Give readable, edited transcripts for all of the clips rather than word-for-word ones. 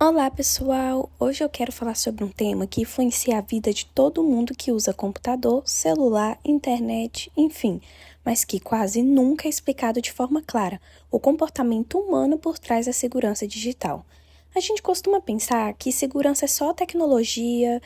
Olá, pessoal! Hoje eu quero falar sobre um tema que influencia a vida de todo mundo que usa computador, celular, internet, enfim, mas que quase nunca é explicado de forma clara: o comportamento humano por trás da segurança digital. A gente costuma pensar que segurança é só tecnologia,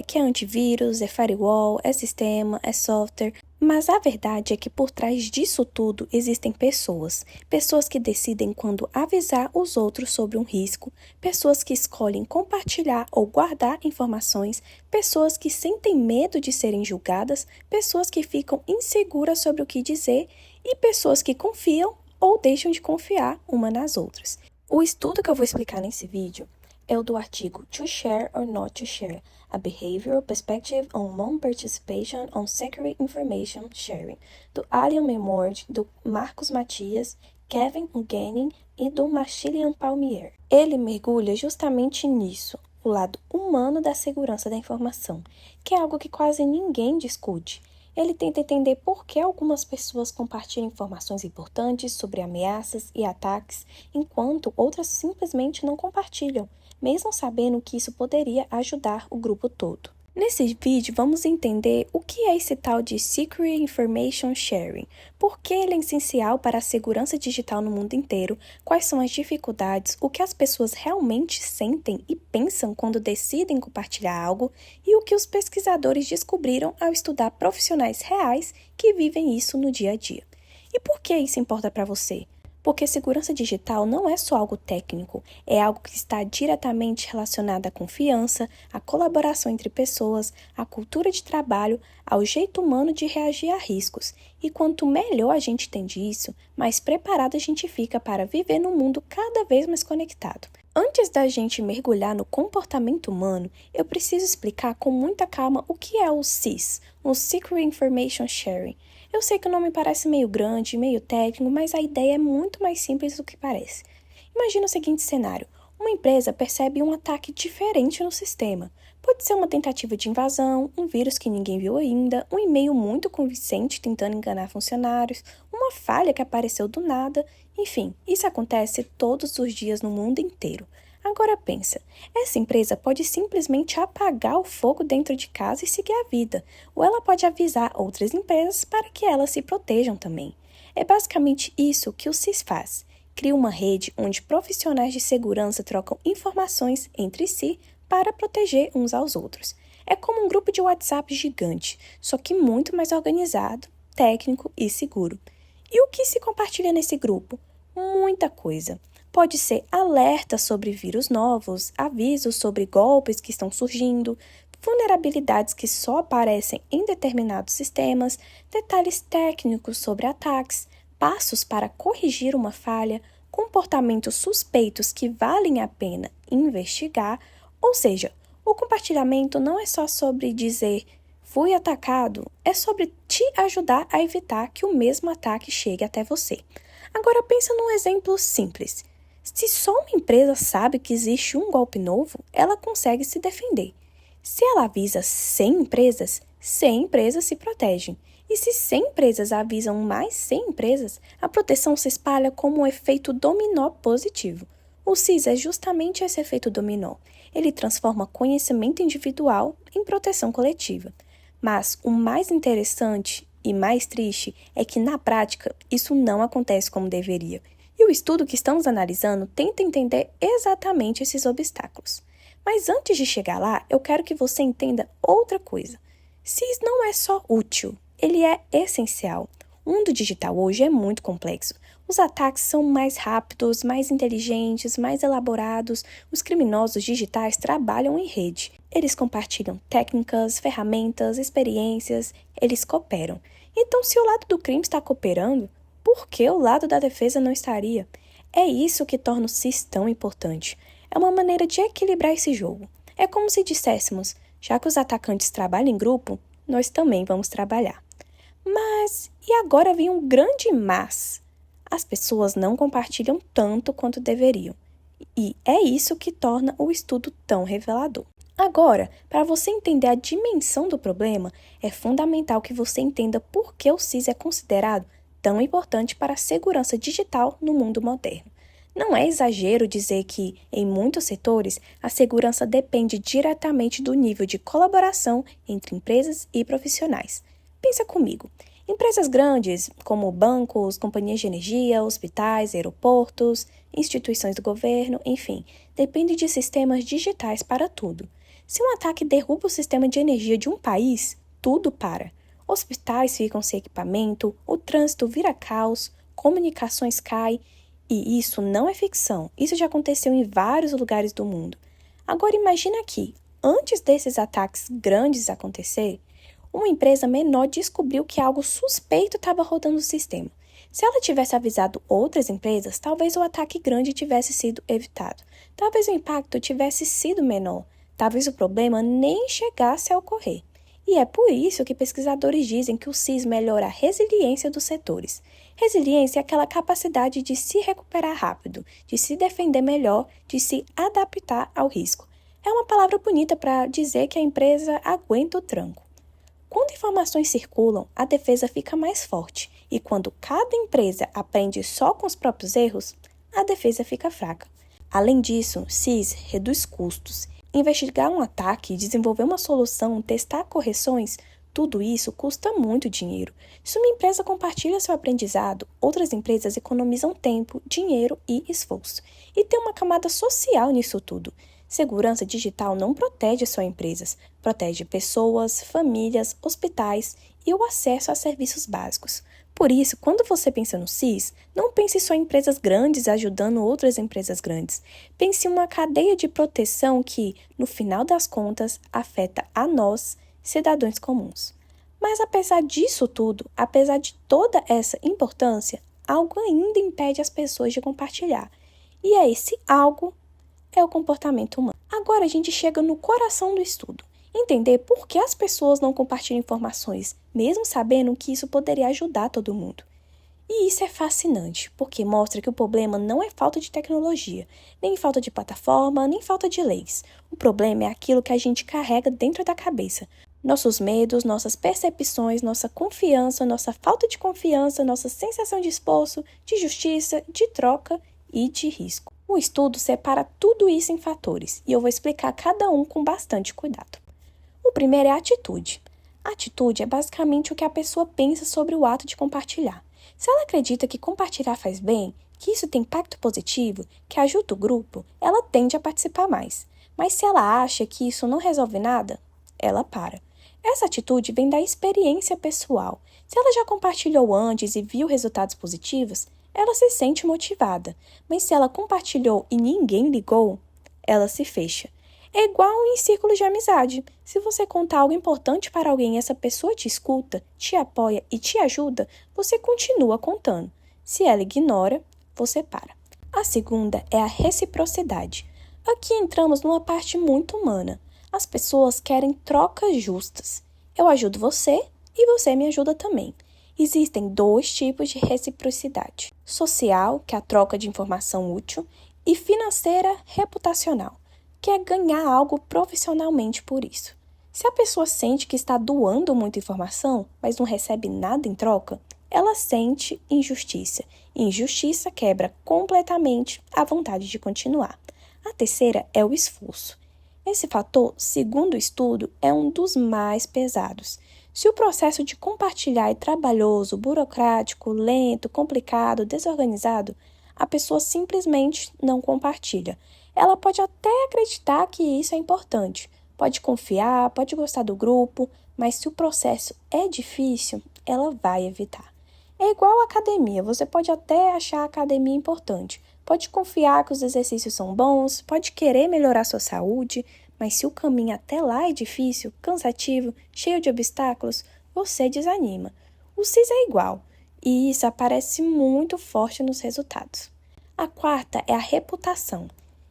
que é antivírus, é firewall, é sistema, é software. Mas a verdade é que por trás disso tudo existem pessoas. Pessoas que decidem quando avisar os outros sobre um risco, pessoas que escolhem compartilhar ou guardar informações, pessoas que sentem medo de serem julgadas, pessoas que ficam inseguras sobre o que dizer e pessoas que confiam ou deixam de confiar uma nas outras. O estudo que eu vou explicar nesse vídeo é o do artigo To Share or Not to Share, a Behavioral Perspective on Non-Participation on Secure Information Sharing, do Alian Memord, do Marcos Matias, Kevin Ungenin e do Maximilian Palmier. Ele mergulha justamente nisso, o lado humano da segurança da informação, que é algo que quase ninguém discute. Ele tenta entender por que algumas pessoas compartilham informações importantes sobre ameaças e ataques, enquanto outras simplesmente não compartilham, mesmo sabendo que isso poderia ajudar o grupo todo. Nesse vídeo, vamos entender o que é esse tal de Secure Information Sharing, por que ele é essencial para a segurança digital no mundo inteiro, quais são as dificuldades, o que as pessoas realmente sentem e pensam quando decidem compartilhar algo e o que os pesquisadores descobriram ao estudar profissionais reais que vivem isso no dia a dia. E por que isso importa para você? Porque segurança digital não é só algo técnico, é algo que está diretamente relacionado à confiança, à colaboração entre pessoas, à cultura de trabalho, ao jeito humano de reagir a riscos. E quanto melhor a gente entende isso, mais preparado a gente fica para viver num mundo cada vez mais conectado. Antes da gente mergulhar no comportamento humano, eu preciso explicar com muita calma o que é o SIS, o Secure Information Sharing. Eu sei que o nome parece meio grande, meio técnico, mas a ideia é muito mais simples do que parece. Imagina o seguinte cenário: uma empresa percebe um ataque diferente no sistema. Pode ser uma tentativa de invasão, um vírus que ninguém viu ainda, um e-mail muito convincente tentando enganar funcionários, uma falha que apareceu do nada, enfim, isso acontece todos os dias no mundo inteiro. Agora pensa, essa empresa pode simplesmente apagar o fogo dentro de casa e seguir a vida, ou ela pode avisar outras empresas para que elas se protejam também. É basicamente isso que o SIS faz. Cria uma rede onde profissionais de segurança trocam informações entre si para proteger uns aos outros. É como um grupo de WhatsApp gigante, só que muito mais organizado, técnico e seguro. E o que se compartilha nesse grupo? Muita coisa. Pode ser alerta sobre vírus novos, avisos sobre golpes que estão surgindo, vulnerabilidades que só aparecem em determinados sistemas, detalhes técnicos sobre ataques, passos para corrigir uma falha, comportamentos suspeitos que valem a pena investigar, ou seja, o compartilhamento não é só sobre dizer "fui atacado", é sobre te ajudar a evitar que o mesmo ataque chegue até você. Agora pensa num exemplo simples. Se só uma empresa sabe que existe um golpe novo, ela consegue se defender. Se ela avisa 100 empresas, 100 empresas se protegem. E se 100 empresas avisam mais 100 empresas, a proteção se espalha como um efeito dominó positivo. O SIS é justamente esse efeito dominó. Ele transforma conhecimento individual em proteção coletiva. Mas o mais interessante e mais triste é que, na prática, isso não acontece como deveria. E o estudo que estamos analisando tenta entender exatamente esses obstáculos. Mas antes de chegar lá, eu quero que você entenda outra coisa. SIS não é só útil, ele é essencial. O mundo digital hoje é muito complexo. Os ataques são mais rápidos, mais inteligentes, mais elaborados. Os criminosos digitais trabalham em rede. Eles compartilham técnicas, ferramentas, experiências, eles cooperam. Então, se o lado do crime está cooperando, por que o lado da defesa não estaria? É isso que torna o SIS tão importante. É uma maneira de equilibrar esse jogo. É como se disséssemos, já que os atacantes trabalham em grupo, nós também vamos trabalhar. Mas, e agora vem um grande mas. As pessoas não compartilham tanto quanto deveriam. E é isso que torna o estudo tão revelador. Agora, para você entender a dimensão do problema, é fundamental que você entenda por que o SIS é considerado tão importante para a segurança digital no mundo moderno. Não é exagero dizer que, em muitos setores, a segurança depende diretamente do nível de colaboração entre empresas e profissionais. Pensa comigo. Empresas grandes, como bancos, companhias de energia, hospitais, aeroportos, instituições do governo, enfim, dependem de sistemas digitais para tudo. Se um ataque derruba o sistema de energia de um país, tudo para. Hospitais ficam sem equipamento, o trânsito vira caos, comunicações caem. E isso não é ficção, isso já aconteceu em vários lugares do mundo. Agora imagina que, antes desses ataques grandes acontecer, uma empresa menor descobriu que algo suspeito estava rodando no sistema. Se ela tivesse avisado outras empresas, talvez o ataque grande tivesse sido evitado. Talvez o impacto tivesse sido menor. Talvez o problema nem chegasse a ocorrer. E é por isso que pesquisadores dizem que o SIS melhora a resiliência dos setores. Resiliência é aquela capacidade de se recuperar rápido, de se defender melhor, de se adaptar ao risco. É uma palavra bonita para dizer que a empresa aguenta o tranco. Quando informações circulam, a defesa fica mais forte, e quando cada empresa aprende só com os próprios erros, a defesa fica fraca. Além disso, SIS reduz custos. Investigar um ataque, desenvolver uma solução, testar correções, tudo isso custa muito dinheiro. Se uma empresa compartilha seu aprendizado, outras empresas economizam tempo, dinheiro e esforço. E tem uma camada social nisso tudo. Segurança digital não protege só empresas, protege pessoas, famílias, hospitais e o acesso a serviços básicos. Por isso, quando você pensa no SIS, não pense só em empresas grandes ajudando outras empresas grandes. Pense em uma cadeia de proteção que, no final das contas, afeta a nós, cidadãos comuns. Mas apesar disso tudo, apesar de toda essa importância, algo ainda impede as pessoas de compartilhar. E esse algo é o comportamento humano. Agora a gente chega no coração do estudo. Entender por que as pessoas não compartilham informações, mesmo sabendo que isso poderia ajudar todo mundo. E isso é fascinante, porque mostra que o problema não é falta de tecnologia, nem falta de plataforma, nem falta de leis. O problema é aquilo que a gente carrega dentro da cabeça. Nossos medos, nossas percepções, nossa confiança, nossa falta de confiança, nossa sensação de esforço, de justiça, de troca e de risco. O estudo separa tudo isso em fatores, e eu vou explicar cada um com bastante cuidado. O primeiro é a atitude. A atitude é basicamente o que a pessoa pensa sobre o ato de compartilhar. Se ela acredita que compartilhar faz bem, que isso tem impacto positivo, que ajuda o grupo, ela tende a participar mais. Mas se ela acha que isso não resolve nada, ela para. Essa atitude vem da experiência pessoal. Se ela já compartilhou antes e viu resultados positivos, ela se sente motivada. Mas se ela compartilhou e ninguém ligou, ela se fecha. É igual em círculos de amizade. Se você contar algo importante para alguém e essa pessoa te escuta, te apoia e te ajuda, você continua contando. Se ela ignora, você para. A segunda é a reciprocidade. Aqui entramos numa parte muito humana. As pessoas querem trocas justas. Eu ajudo você e você me ajuda também. Existem dois tipos de reciprocidade: social, que é a troca de informação útil, e financeira, reputacional, que é ganhar algo profissionalmente por isso. Se a pessoa sente que está doando muita informação, mas não recebe nada em troca, ela sente injustiça. E injustiça quebra completamente a vontade de continuar. A terceira é o esforço. Esse fator, segundo o estudo, é um dos mais pesados. Se o processo de compartilhar é trabalhoso, burocrático, lento, complicado, desorganizado, a pessoa simplesmente não compartilha. Ela pode até acreditar que isso é importante, pode confiar, pode gostar do grupo, mas se o processo é difícil, ela vai evitar. É igual à academia, você pode até achar a academia importante, pode confiar que os exercícios são bons, pode querer melhorar sua saúde, mas se o caminho até lá é difícil, cansativo, cheio de obstáculos, você desanima. O SIS é igual, e isso aparece muito forte nos resultados. A quarta é a reputação.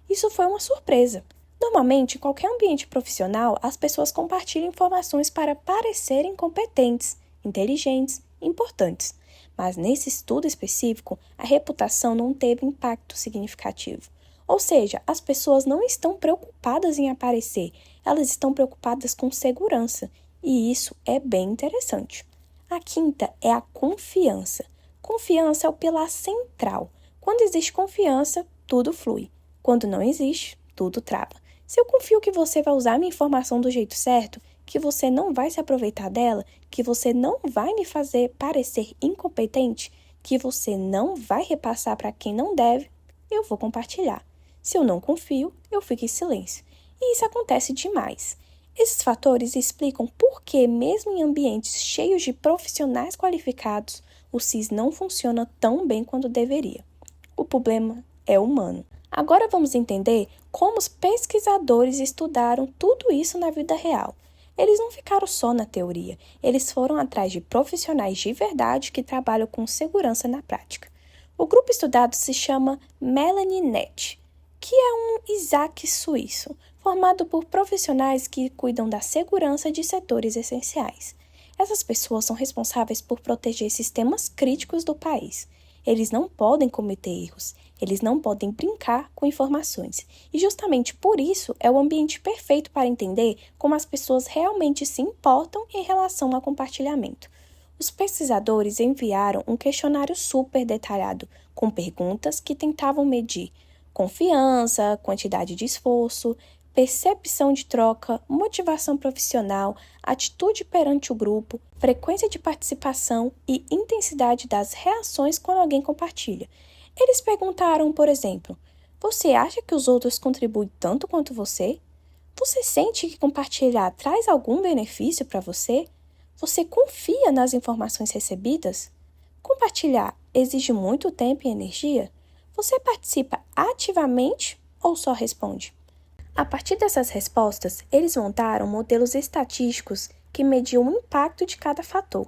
Isso foi uma surpresa. Normalmente, em qualquer ambiente profissional, as pessoas compartilham informações para parecerem competentes, inteligentes, importantes. Mas nesse estudo específico, a reputação não teve impacto significativo. Ou seja, as pessoas não estão preocupadas em aparecer, elas estão preocupadas com segurança. E isso é bem interessante. A quinta é a confiança. Confiança é o pilar central. Quando existe confiança, tudo flui. Quando não existe, tudo trava. Se eu confio que você vai usar a minha informação do jeito certo, que você não vai se aproveitar dela, que você não vai me fazer parecer incompetente, que você não vai repassar para quem não deve, eu vou compartilhar. Se eu não confio, eu fico em silêncio. E isso acontece demais. Esses fatores explicam por que, mesmo em ambientes cheios de profissionais qualificados, o SIS não funciona tão bem quanto deveria. O problema é humano. Agora vamos entender como os pesquisadores estudaram tudo isso na vida real. Eles não ficaram só na teoria, eles foram atrás de profissionais de verdade que trabalham com segurança na prática. O grupo estudado se chama Melanie-Net, que é um Isaac suíço, formado por profissionais que cuidam da segurança de setores essenciais. Essas pessoas são responsáveis por proteger sistemas críticos do país. Eles não podem cometer erros, eles não podem brincar com informações. E justamente por isso é o ambiente perfeito para entender como as pessoas realmente se importam em relação ao compartilhamento. Os pesquisadores enviaram um questionário super detalhado, com perguntas que tentavam medir confiança, quantidade de esforço, percepção de troca, motivação profissional, atitude perante o grupo, frequência de participação e intensidade das reações quando alguém compartilha. Eles perguntaram, por exemplo, você acha que os outros contribuem tanto quanto você? Você sente que compartilhar traz algum benefício para você? Você confia nas informações recebidas? Compartilhar exige muito tempo e energia? Você participa ativamente ou só responde? A partir dessas respostas, eles montaram modelos estatísticos que mediam o impacto de cada fator.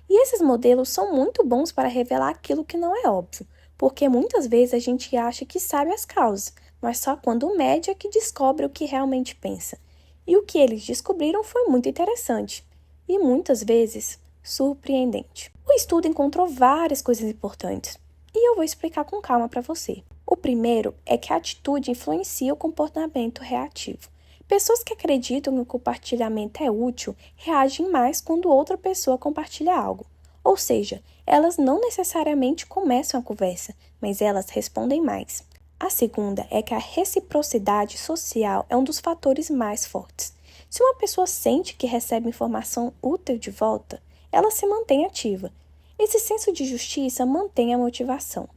E esses modelos são muito bons para revelar aquilo que não é óbvio, porque muitas vezes a gente acha que sabe as causas, mas só quando mede é que descobre o que realmente pensa. E o que eles descobriram foi muito interessante e muitas vezes surpreendente. O estudo encontrou várias coisas importantes e eu vou explicar com calma para você. O primeiro é que a atitude influencia o comportamento reativo. Pessoas que acreditam que o compartilhamento é útil reagem mais quando outra pessoa compartilha algo. Ou seja, elas não necessariamente começam a conversa, mas elas respondem mais. A segunda é que a reciprocidade social é um dos fatores mais fortes. Se uma pessoa sente que recebe informação útil de volta, ela se mantém ativa. Esse senso de justiça mantém a motivação.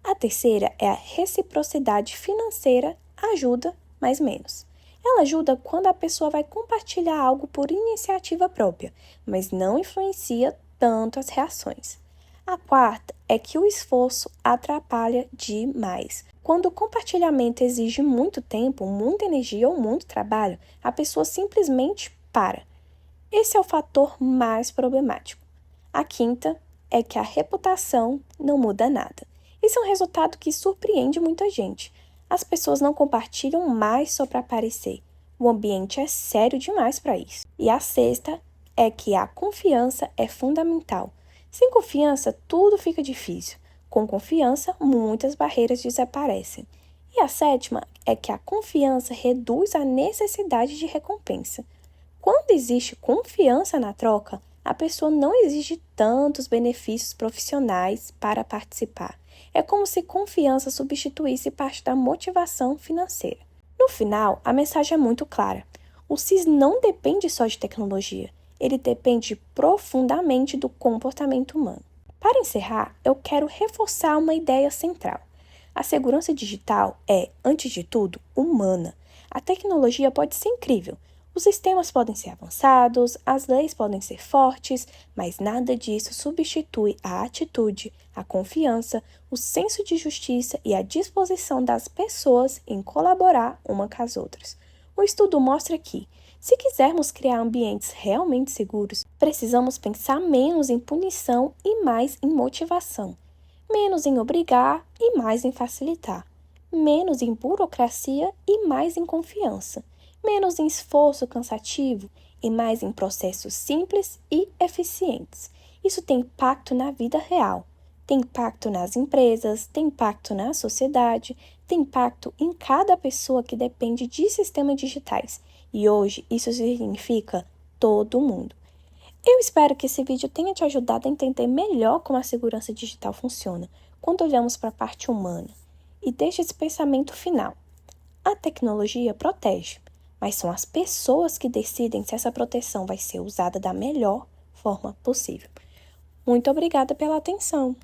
A terceira é a reciprocidade financeira, ajuda, mas menos. Ela ajuda quando a pessoa vai compartilhar algo por iniciativa própria, mas não influencia tanto as reações. A quarta é que o esforço atrapalha demais. Quando o compartilhamento exige muito tempo, muita energia ou muito trabalho, a pessoa simplesmente para. Esse é o fator mais problemático. A quinta é que a reputação não muda nada. Isso é um resultado que surpreende muita gente. As pessoas não compartilham mais só para aparecer. O ambiente é sério demais para isso. E a sexta é que a confiança é fundamental. Sem confiança, tudo fica difícil. Com confiança, muitas barreiras desaparecem. E a sétima é que a confiança reduz a necessidade de recompensa. Quando existe confiança na troca, a pessoa não exige tantos benefícios profissionais para participar. É como se confiança substituísse parte da motivação financeira. No final, a mensagem é muito clara. O SIS não depende só de tecnologia, ele depende profundamente do comportamento humano. Para encerrar, eu quero reforçar uma ideia central. A segurança digital é, antes de tudo, humana. A tecnologia pode ser incrível, os sistemas podem ser avançados, as leis podem ser fortes, mas nada disso substitui a atitude, a confiança, o senso de justiça e a disposição das pessoas em colaborar uma com as outras. O estudo mostra que, se quisermos criar ambientes realmente seguros, precisamos pensar menos em punição e mais em motivação, menos em obrigar e mais em facilitar, menos em burocracia e mais em confiança, menos em esforço cansativo e mais em processos simples e eficientes. Isso tem impacto na vida real, tem impacto nas empresas, tem impacto na sociedade, tem impacto em cada pessoa que depende de sistemas digitais. E hoje isso significa todo mundo. Eu espero que esse vídeo tenha te ajudado a entender melhor como a segurança digital funciona, quando olhamos para a parte humana e deixa esse pensamento final. A tecnologia protege, mas são as pessoas que decidem se essa proteção vai ser usada da melhor forma possível. Muito obrigada pela atenção!